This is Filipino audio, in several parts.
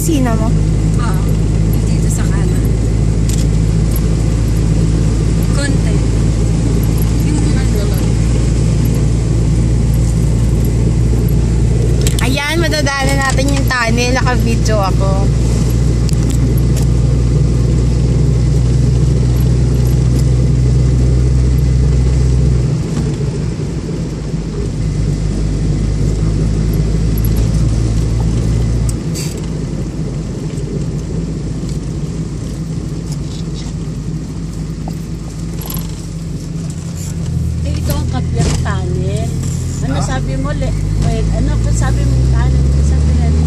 opisina mo? Oo. Dito sa kanan. Konti. Yung ano. Ayan, madadaanan natin yung tunnel. Naka-video ako. Ano sabi mo? Wait, ano sabi mo kanin? Sabi mo kanin?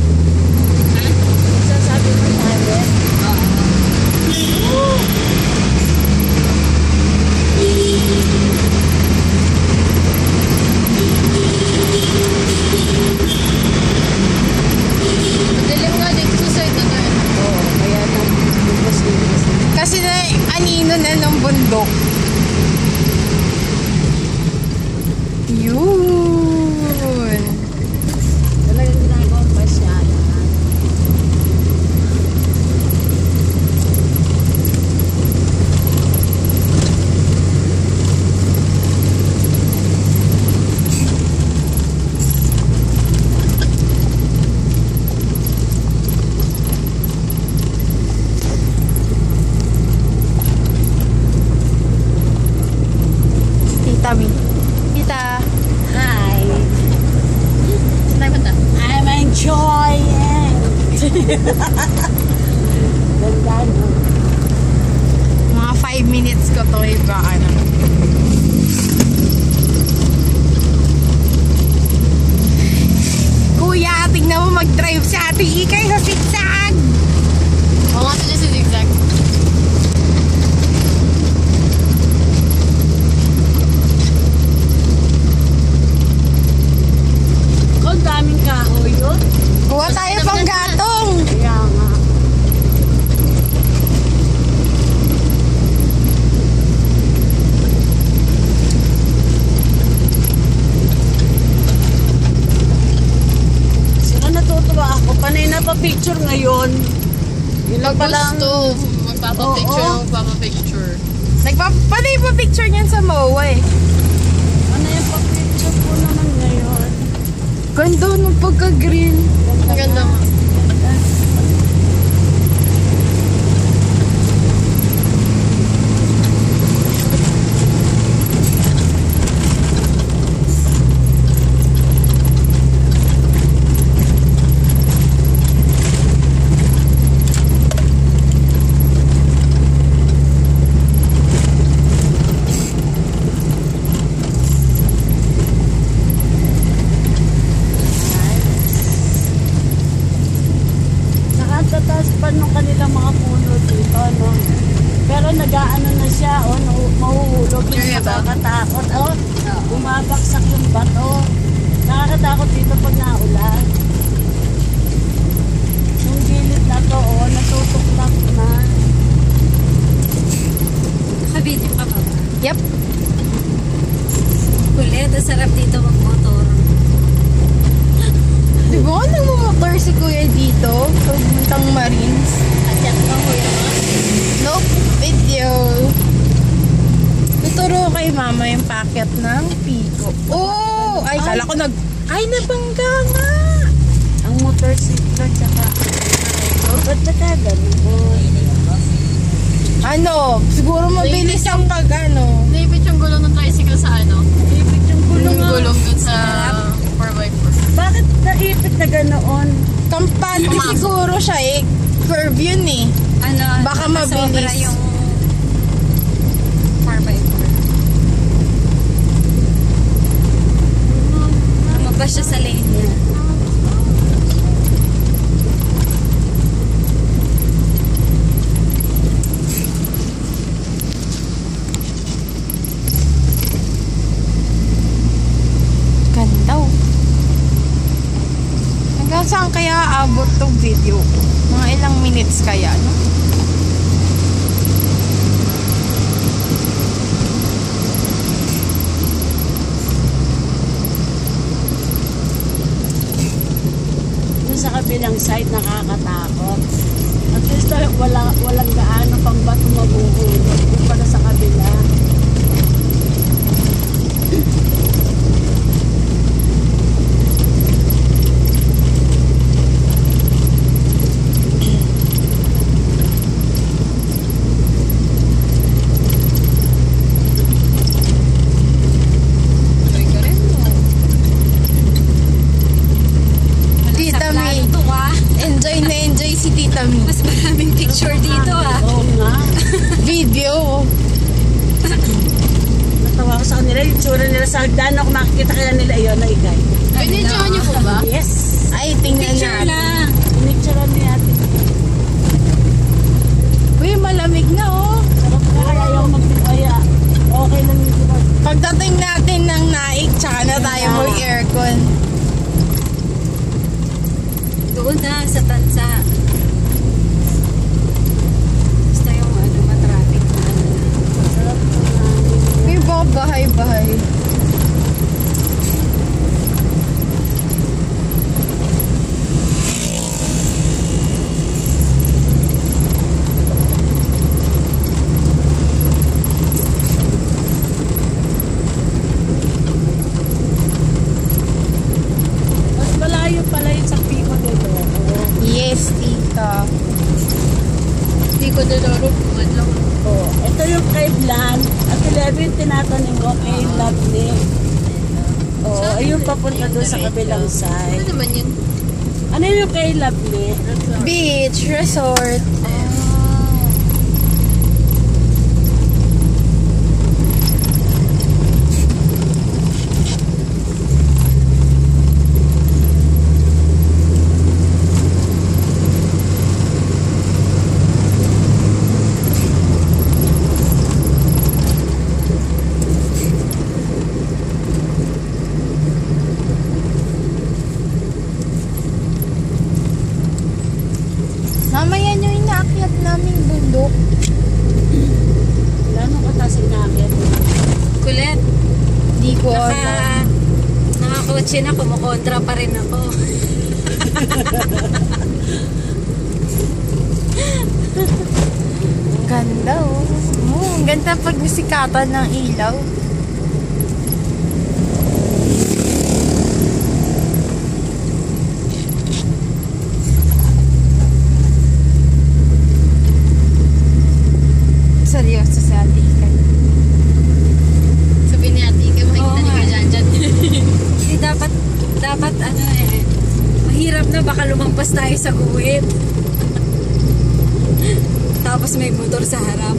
Madilim nga dito sa side na tayo. Oo, kaya lang. Kasi na anino na ng bundok. Yun. Talagang ginagawang pasyalan. Tita Mi. Tita. Hi. Saan tayo punta? I'm enjoying. Ganda, no? Mga 5 minutes ko to iba ano. Kuya, tingnan mo mag-drive si Ate Ikay sa zigzag. Oo nga sila sa zigzag. Ang daming kahoy yun. Kuha tayo pang gatong. Kaya nga. Saka natutuwa ako. Panay na pa-picture ngayon. Yun lang palang. Gusto. Magpapapicture Oo. yung magpapapicture. Panay pa picture niyan sa MOA eh. Ano yung pa-picture ko naman ngayon? Ganda ng pagka-green. Ang ganda nga. Tataas pa nung kanilang mga puno dito, no? Pero nag-aano na siya, oh, mahuhulog yung Kaya ba? nakakatakot. Oh, bumabaksak yung bato. Nakakatakot dito pag naulan. Yung gilid na to, oh, natutuklap na. Nakabidyo ka pa ba? Yep. Kulit, sarap dito mag-motor. Di ba nagmumotor si Kuya dito? Puntang Marines. Asyat ka kuya mo? Nope. Video. Tuturo kay Mama yung packet ng Pico. Oh! Ay, kala ko Ay, nabangga nga! Ang motorsiklo, tsaka ba't ka ganun? Ano? Siguro mabilis ang Naipit yung gulong ng tricycle sa ano? Ipit yung gulong Yung nga. gulong dun sa 4x4. Bakit naipit na ganoon? Kampante Pumasok. siguro siya eh. Curve yun eh. Ano? Baka nasobra mabilis. yung 4x4. Lumabas siya sa lane niya. Ganda oh. Hanggang saan kaya abot tong video? Mga ilang minutes kaya, no? Doon sa kabilang side nakakatakot. At least walang gaano pang bato mabuhulog. Yung pala sa kabila. Tuloy ka rin, no? Tita Sa May. plano to, ah. Enjoy na enjoy si Tita Mi. Mas maraming picture dito, ah. Oo nga. Video. Natawa ko sa kanila. Yung tsura nila sa hagdan. Ako makikita kaya nila yun na ikay. Pinidyo niyo po ba? Yes. Ay, tingnan Picture natin. lang. Pinicturean ni ate. Uy, malamig na oh. Sarap na kaya yung mag-aya. Okay lang yung diba? Pagdating natin ng naik, tsaka na tayo Yeah. mag-aircon. Doon na, sa tansa. Basta yung matraffic na ano na. Sarap na. Uy, baka bahay-bahay. Mas malayo pala yung sa Pico de Oro. Yes, tita. Hindi ko nalaro kung ano. Oh, ito yung kay Blan. At 11 yung tinatanim ko kay Lovely. Oh, ayun papunta doon sa kabilang Ano side. naman yun? Ano yung kay Lovely? Beach, resort. Mamaya nyo inaakyat namin bundok. Gano'ng kataas inaakit? Kulit. Di ko alam. Nakakotse na, kumukontra pa rin ako. Ganda oh. Ang ganda pag nasikatan ng ilaw. Seryoso si Ate Ikan. Sabi ni Ate, ikaw makikita Oo niyo nga. ka dyan. Hindi dapat ano eh. Mahirap na baka lumampas tayo sa guhit. Tapos may motor sa harap.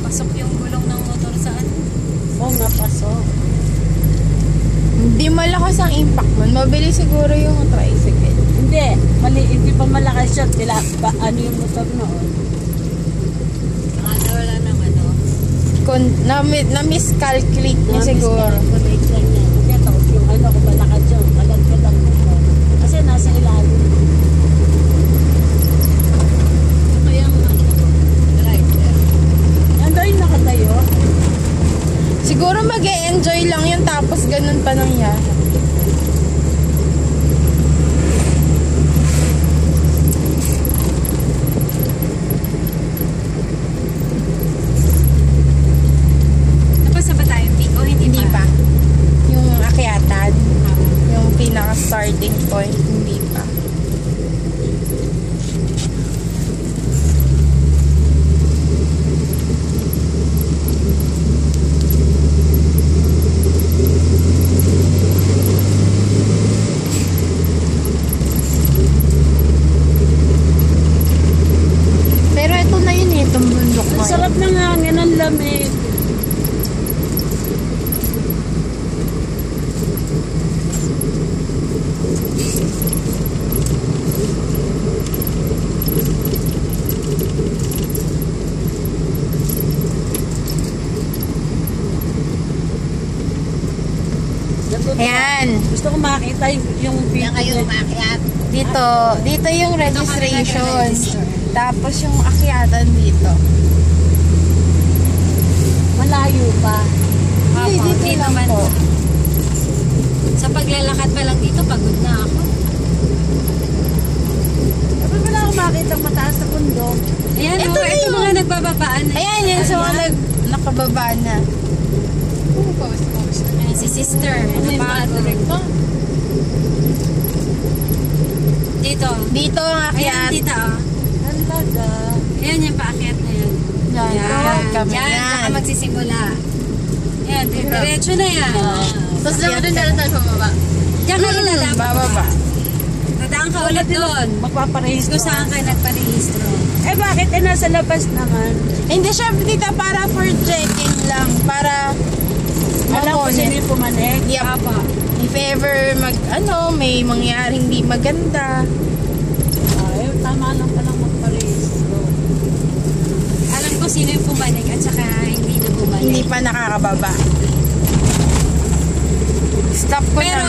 Pasok yung gulong ng motor sa ano. Oo nga, pasok. Hindi malakas ang impact nun. Mabilis siguro yung tricycle. Hindi pa malakas siya. Ano yung motor noon? Wala nang ano. Na-miscalculate niya siguro. Miscalculate lang niya. Hindi, tapos yung ano, kung malakas yun, kalagkad ang motor. Kasi nasa ilalim. Kaya nga. Driver. Nandoy nakatayo. Siguro mag-e-enjoy lang yun tapos ganun pa nangyari. Napasa ba tayo, Pico? Hindi pa. Yung akyatan, yung pinaka-starting point, hindi pa. Pero ito na yun eh, itong bundok Ang mo. sarap ng hangin, ang lamig. Ayan. Gusto ko makita yung video. umakyat. Dito yung registration. Tapos yung akyatan dito. Malayo pa. Hindi, Opo, dito di lang naman po. Sa paglalakad pa lang dito, pagod na ako. Dapat wala akong makita mataas na bundok. Ayan, Ito ito, na ito yun. mga nagbababaan na. Ayan, yan sa mga nakababa na. Ayan, si sister. Napakatuloy ko. Dito. Dito ang Ayan, akyat. tita, oh. Talaga. Ayan yung paakyat na yan. Yan, Yan, kami yan, yan. saka magsisimula. Yan, diretso na yan. Tapos lang rin na tayo pababa. Diyan ka rin na Bababa. Dadaan ka ulit doon. Magpaparehistro. Kung saan ka nagparehistro. Eh bakit? Eh nasa labas naman. Hindi, syempre dito para for checking lang. Para Alam ko sino yung pumanik. Yep. Papa. If ever may mangyaring di maganda. Ay, tama lang palang magparehistro. Alam ko sino yung pumanik at saka hindi na bumalik. Hindi pa nakakababa. Stop ko Pero na.